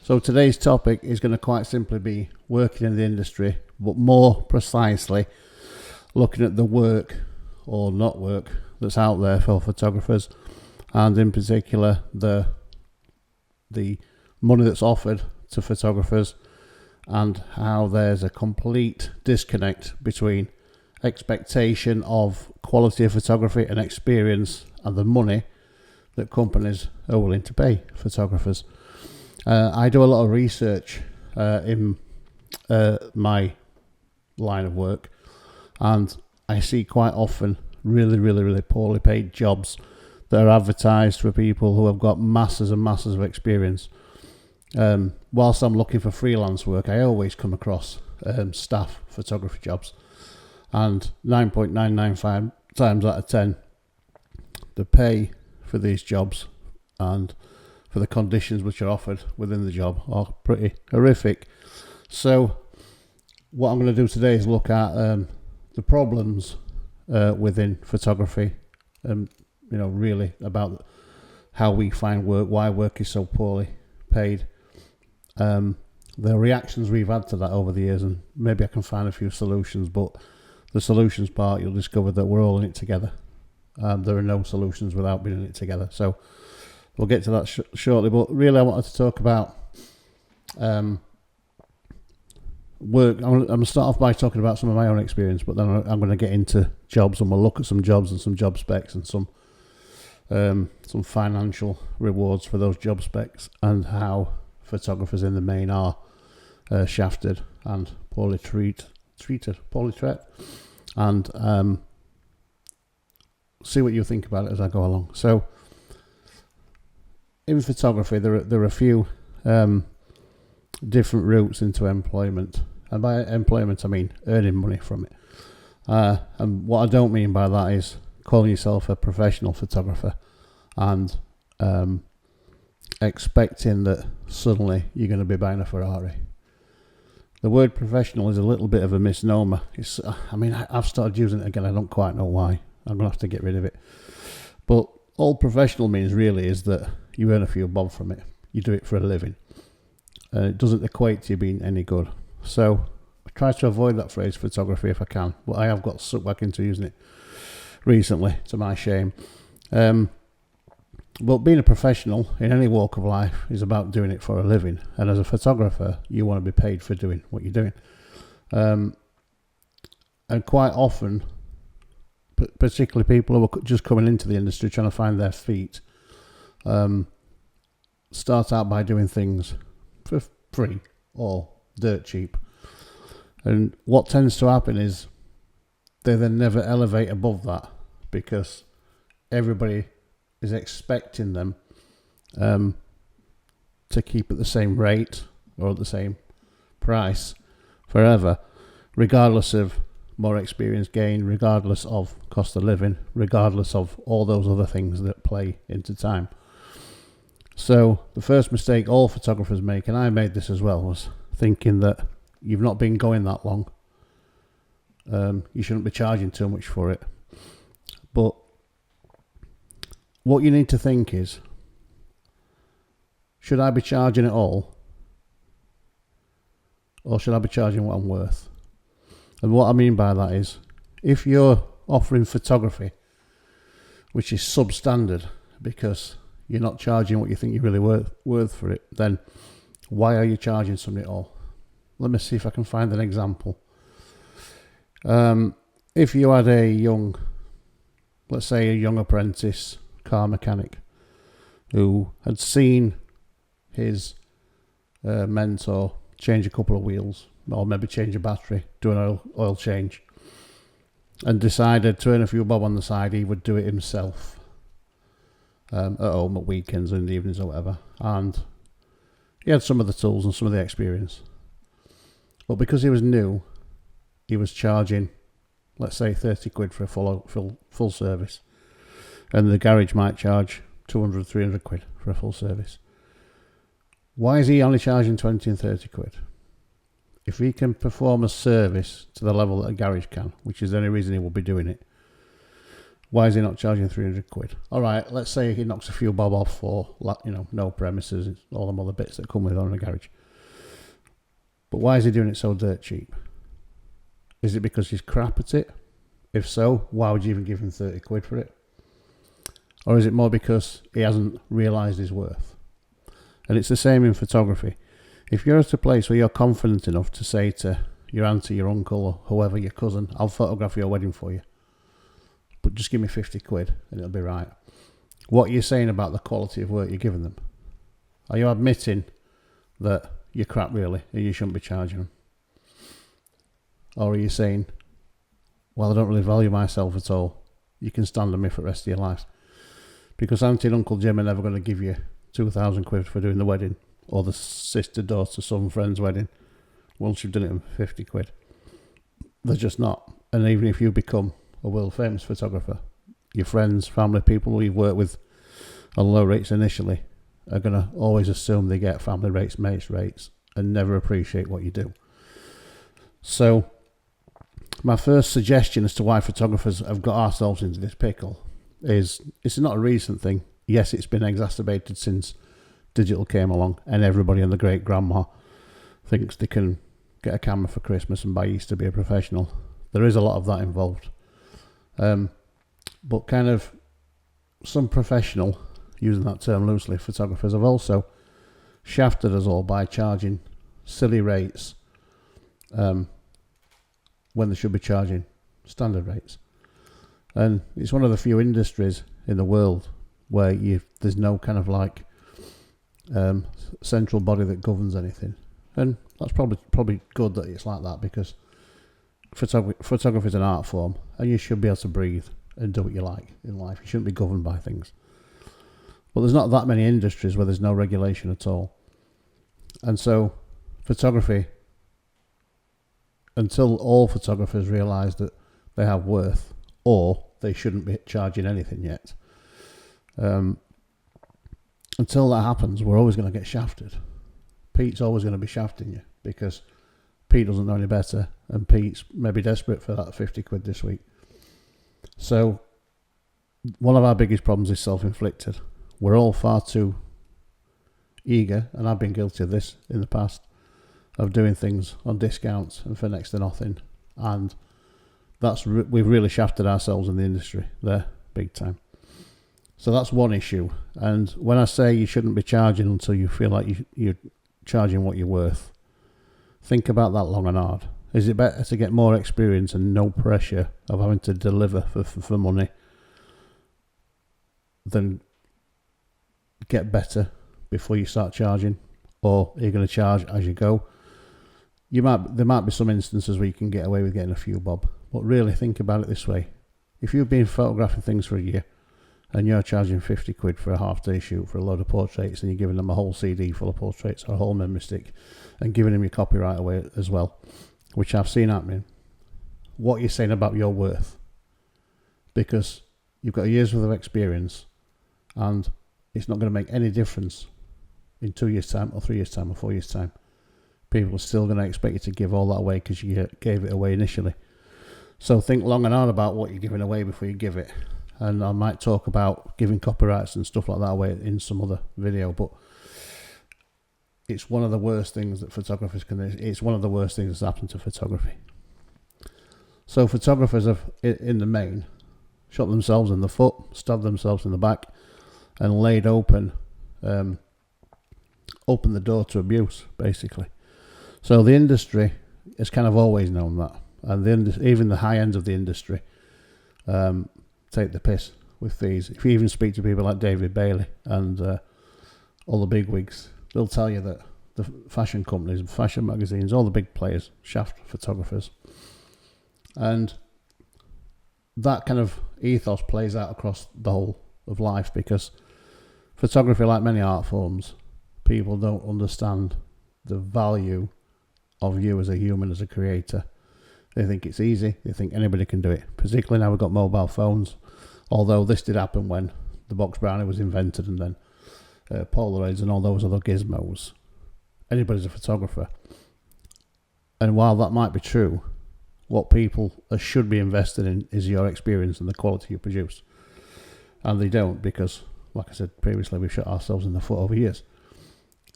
So today's topic is going to quite simply be working in the industry, but more precisely looking at the work or not work that's out there for photographers, and in particular the money that's offered to photographers, and how there's a complete disconnect between expectation of quality of photography and experience and the money that companies are willing to pay photographers. I do a lot of research in my line of work, and I see quite often really poorly paid jobs that are advertised for people who have got masses and masses of experience. Whilst I'm looking for freelance work, I always come across staff photography jobs, and 9.995 times out of 10, the pay for these jobs and for the conditions which are offered within the job are pretty horrific. So what I'm going to do today is look at the problems within photography, really about how we find work, why work is so poorly paid, the reactions we've had to that over the years, and maybe I can find a few solutions. But the solutions part, you'll discover that we're all in it together. There are no solutions without being in it together. So we'll get to that shortly. But really, I wanted to talk about work. I'm going to start off by talking about some of my own experience, but then I'm going to get into jobs, and we'll look at some jobs and some job specs and some financial rewards for those job specs, and how photographers in the main are shafted and poorly treated, and see what you think about it as I go along. So in photography, there are a few different routes into employment, and by employment I mean earning money from it. And what I don't mean by that is calling yourself a professional photographer and expecting that suddenly you're going to be buying a Ferrari. The word professional is a little bit of a misnomer. I've started using it again. I don't quite know why. I'm going to have to get rid of it. But all professional means really is that you earn a few bob from it. You do it for a living. It doesn't equate to you being any good. So I try to avoid that phrase photography if I can. But I have got sucked back into using it recently, to my shame. But being a professional in any walk of life is about doing it for a living. And as a photographer, you want to be paid for doing what you're doing. And quite often, particularly people who are just coming into the industry trying to find their feet, start out by doing things for free or dirt cheap. And what tends to happen is they then never elevate above that, because everybody is expecting them to keep at the same rate or at the same price forever, regardless of more experience gain, regardless of cost of living, regardless of all those other things that play into time. So the first mistake all photographers make, and I made this as well, was thinking that you've not been going that long, you shouldn't be charging too much for it. But what you need to think is, should I be charging at all, or should I be charging what I'm worth? And what I mean by that is, if you're offering photography which is substandard because you're not charging what you think you're really worth for it, then why are you charging somebody at all? Let me see if I can find an example. If you had let's say a young apprentice car mechanic who had seen his mentor change a couple of wheels, or maybe change a battery, do an oil change, and decided to earn a few bob on the side, he would do it himself at home at weekends and in the evenings or whatever. And he had some of the tools and some of the experience. But because he was new, he was charging, let's say, 30 quid for a full service. And the garage might charge 200, 300 quid for a full service. Why is he only charging 20 and 30 quid? If he can perform a service to the level that a garage can, which is the only reason he will be doing it, Why is he not charging 300 quid? All right, let's say he knocks a few bob off for, no premises, all them other bits that come with owning a garage. But why is he doing it so dirt cheap? Is it because he's crap at it? If so, why would you even give him 30 quid for it? Or is it more because he hasn't realised his worth? And it's the same in photography. If you're at a place where you're confident enough to say to your auntie, your uncle, or whoever, your cousin, I'll photograph your wedding for you, but just give me 50 quid and it'll be right. What are you saying about the quality of work you're giving them? Are you admitting that you're crap really and you shouldn't be charging them? Or are you saying, well, I don't really value myself at all, you can stand on me for the rest of your life? Because Auntie and Uncle Jim are never going to give you 2,000 quid for doing the wedding, or the sister, daughter, son, friend's wedding, once you've done it for 50 quid. They're just not. And even if you become a world famous photographer, your friends, family, people who you've worked with on low rates initially are going to always assume they get family rates, mates rates, and never appreciate what you do. So my first suggestion as to why photographers have got ourselves into this pickle is, it's not a recent thing. Yes, it's been exacerbated since digital came along and everybody and the great grandma thinks they can get a camera for Christmas and by Easter be a professional. There is a lot of that involved. But kind of some professional, using that term loosely, photographers have also shafted us all by charging silly rates when they should be charging standard rates. And it's one of the few industries in the world where there's no kind of like central body that governs anything. And that's probably good that it's like that, because photography is an art form and you should be able to breathe and do what you like in life. You shouldn't be governed by things. But there's not that many industries where there's no regulation at all. And so photography, until all photographers realise that they have worth, or they shouldn't be charging anything yet, until that happens, we're always going to get shafted. Pete's always going to be shafting you because Pete doesn't know any better, and Pete's maybe desperate for that 50 quid this week. So one of our biggest problems is self-inflicted. We're all far too eager, and I've been guilty of this in the past, of doing things on discounts and for next to nothing, and we've really shafted ourselves in the industry there big time. So that's one issue. And when I say you shouldn't be charging until you feel like you're charging what you're worth, think about that long and hard. Is it better to get more experience and no pressure of having to deliver for money than get better before you start charging? Or are you going to charge as you go? There might be some instances where you can get away with getting a few bob, but really think about it this way. If you've been photographing things for a year and you're charging 50 quid for a half-day shoot for a load of portraits, and you're giving them a whole CD full of portraits or a whole memory stick and giving them your copyright away as well, which I've seen happening, what are you saying about your worth? Because you've got a year's worth of experience and it's not going to make any difference in 2 years' time or 3 years' time or 4 years' time. People are still going to expect you to give all that away because you gave it away initially. So think long and hard about what you're giving away before you give it. And I might talk about giving copyrights and stuff like that away in some other video, but it's one of the worst things that photographers can. It's one of the worst things that's happened to photography. So photographers have, in the main, shot themselves in the foot, stabbed themselves in the back, and laid open the door to abuse, basically. So the industry has kind of always known that, and even the high ends of the industry take the piss with fees. If you even speak to people like David Bailey and all the big wigs, they'll tell you that the fashion companies, fashion magazines, all the big players shaft photographers. And that kind of ethos plays out across the whole of life, because photography, like many art forms, people don't understand the value of you as a human, as a creator. They think it's easy. They think anybody can do it. Particularly now we've got mobile phones. Although this did happen when the box brownie was invented, and then Polaroids and all those other gizmos. Anybody's a photographer. And while that might be true, what people should be invested in is your experience and the quality you produce. And they don't, because, like I said previously, we've shot ourselves in the foot over years.